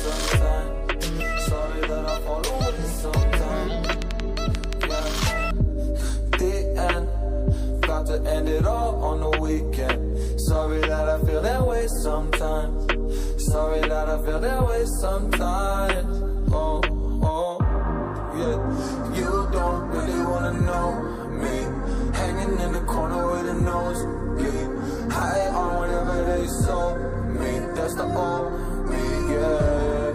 sometimes. Sorry that I fall away sometimes. Yeah. The end, got to end it all on the weekend. Sorry that I feel that way sometimes. Sorry that I feel that way sometimes. Oh, oh, yeah. You don't really wanna know me, hanging in the corner with a nosebleed, high on whatever they sold me. That's the old me, yeah.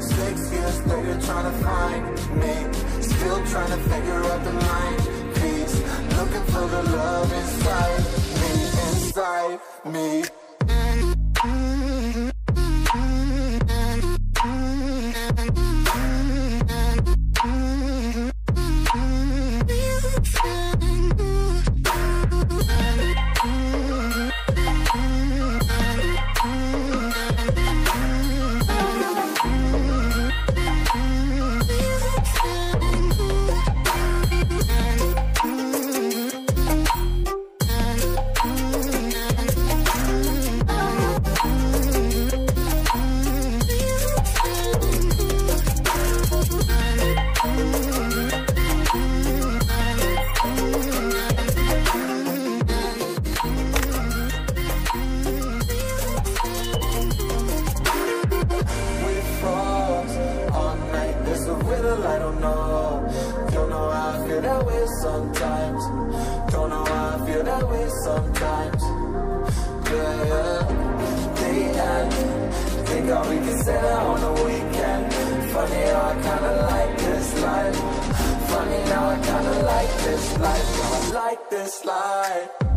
6 years later, trying to find me, still trying to figure out the mind piece, looking for the love inside me, inside me. I don't know how I feel that way sometimes. Don't know how I feel that way sometimes. Yeah, yeah. The end. Think how we can say that on the weekend. Funny how I kinda like this life. Funny how I kinda like this life. I like this life.